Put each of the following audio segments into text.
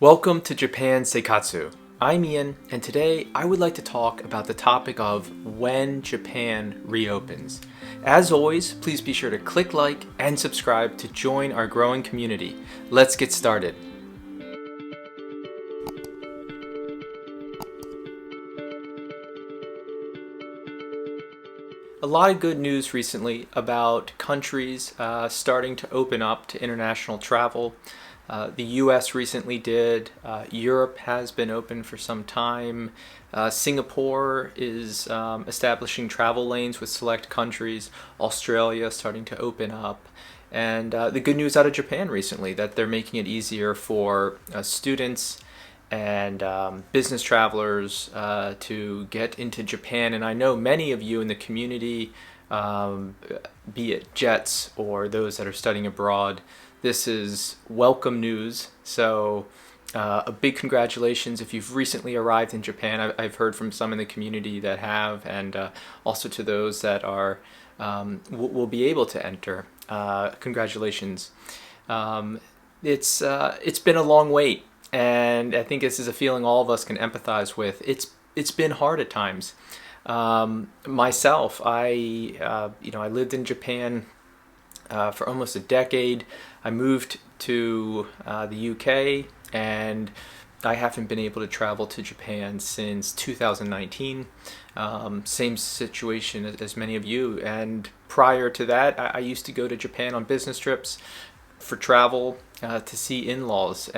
Welcome to Japan Seikatsu. I'm Ian, and today I would like to talk about the topic of when Japan reopens. As always, please be sure to click like and subscribe to join our growing community. Let's get started. A lot of good news recently about countries starting to open up to international travel. The US recently did. Europe has been open for some time. Singapore is establishing travel lanes with select countries. Australia starting to open up. And the good news out of Japan recently that they're making it easier for students and business travelers to get into Japan. And I know many of you in the community, be it Jets or those that are studying abroad, this is welcome news. So a big congratulations if you've recently arrived in Japan. I've heard from some in the community that have, and also to those that are will be able to enter. Congratulations. It's been a long wait. And I think this is a feeling all of us can empathize with. It's been hard at times. Myself, I lived in Japan for almost a decade. I moved to the UK, and I haven't been able to travel to Japan since 2019. Same situation as many of you. And prior to that, I used to go to Japan on business trips for travel to see in-laws.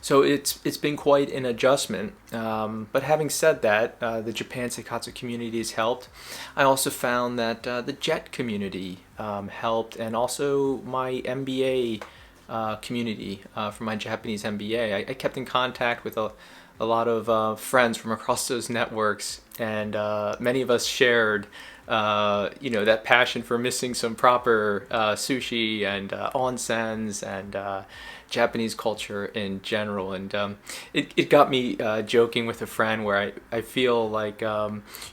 So it's been quite an adjustment. But having said that, the Japan Seikatsu community has helped. I also found that the JET community helped, and also my MBA community from my Japanese MBA. I kept in contact with a lot of friends from across those networks, and many of us shared that passion for missing some proper sushi and onsens and Japanese culture in general. And it got me joking with a friend where I feel like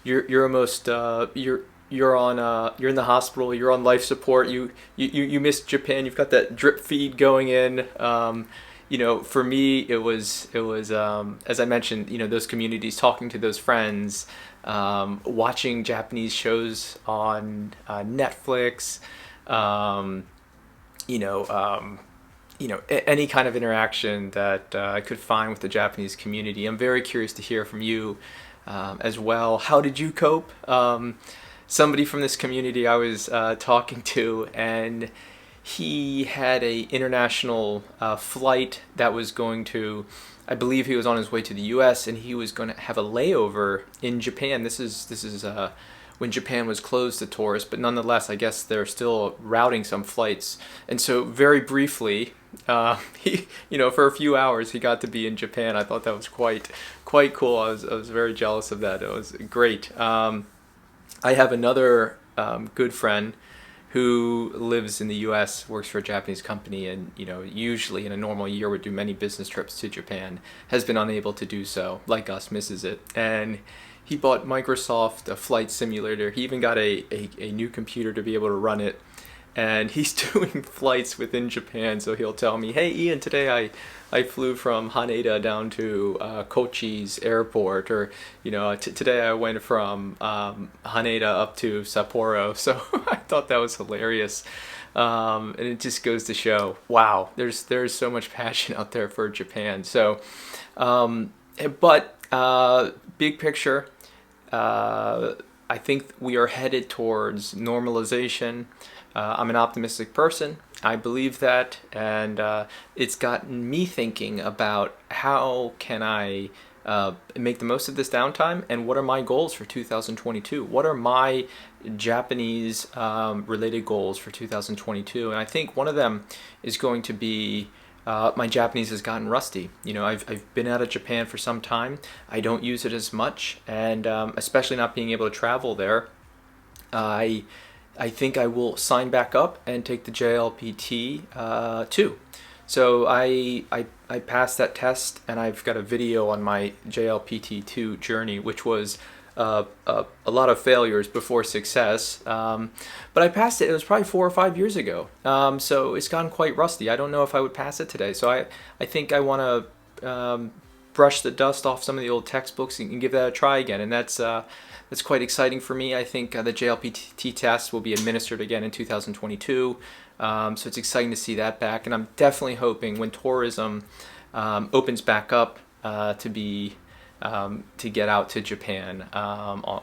you're almost you're in the hospital, you're on life support, you miss Japan, you've got that drip feed going in. For me, it was as I mentioned, those communities, talking to those friends, watching Japanese shows on Netflix, any kind of interaction that I could find with the Japanese community. I'm very curious to hear from you as well. How did you cope? Somebody from this community I was talking to, and he had a international flight that was going to, I believe he was on his way to the US, and he was going to have a layover in Japan. This is when Japan was closed to tourists, but nonetheless, I guess they're still routing some flights. And so very briefly, he, for a few hours, he got to be in Japan. I thought that was quite cool. I was very jealous of that. It was great. I have another good friend who lives in the US, works for a Japanese company, and usually in a normal year would do many business trips to Japan, has been unable to do so, like us, misses it. And he bought Microsoft a flight simulator. He even got a new computer to be able to run it. And he's doing flights within Japan, so he'll tell me, "Hey Ian, today I flew from Haneda down to Kochi's airport," or today I went from Haneda up to Sapporo. So I thought that was hilarious, and it just goes to show, wow, there's so much passion out there for Japan. So, but big picture, I think we are headed towards normalization. I'm an optimistic person. I believe that, and it's gotten me thinking about how can I make the most of this downtime, and what are my goals for 2022? What are my Japanese related goals for 2022? And I think one of them is going to be my Japanese has gotten rusty. I've been out of Japan for some time. I don't use it as much, and especially not being able to travel there, I think I will sign back up and take the JLPT 2. So I passed that test, and I've got a video on my JLPT 2 journey, which was a lot of failures before success. But I passed it. It was probably 4 or 5 years ago. So it's gotten quite rusty. I don't know if I would pass it today. So I think I want to brush the dust off some of the old textbooks and give that a try again. And that's quite exciting for me. I think the JLPT test will be administered again in 2022. So it's exciting to see that back. And I'm definitely hoping when tourism opens back up to get out to Japan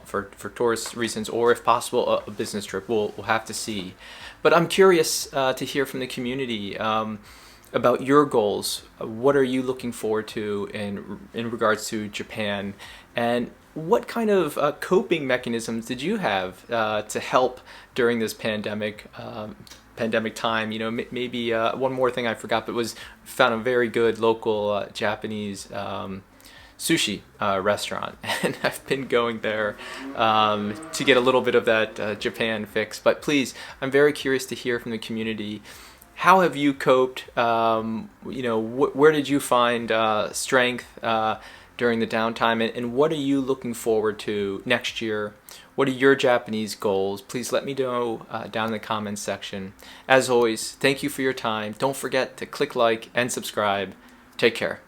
for tourist reasons, or if possible a business trip. We'll have to see. But I'm curious to hear from the community about your goals. What are you looking forward to in regards to Japan, and what kind of coping mechanisms did you have to help during this pandemic time? Maybe one more thing I forgot, but found a very good local Japanese sushi restaurant, and I've been going there to get a little bit of that Japan fix. But please, I'm very curious to hear from the community. How have you coped? Where did you find strength during the downtime, and what are you looking forward to next year? What are your Japanese goals? Please let me know down in the comments section. As always, thank you for your time. Don't forget to click like and subscribe. Take care.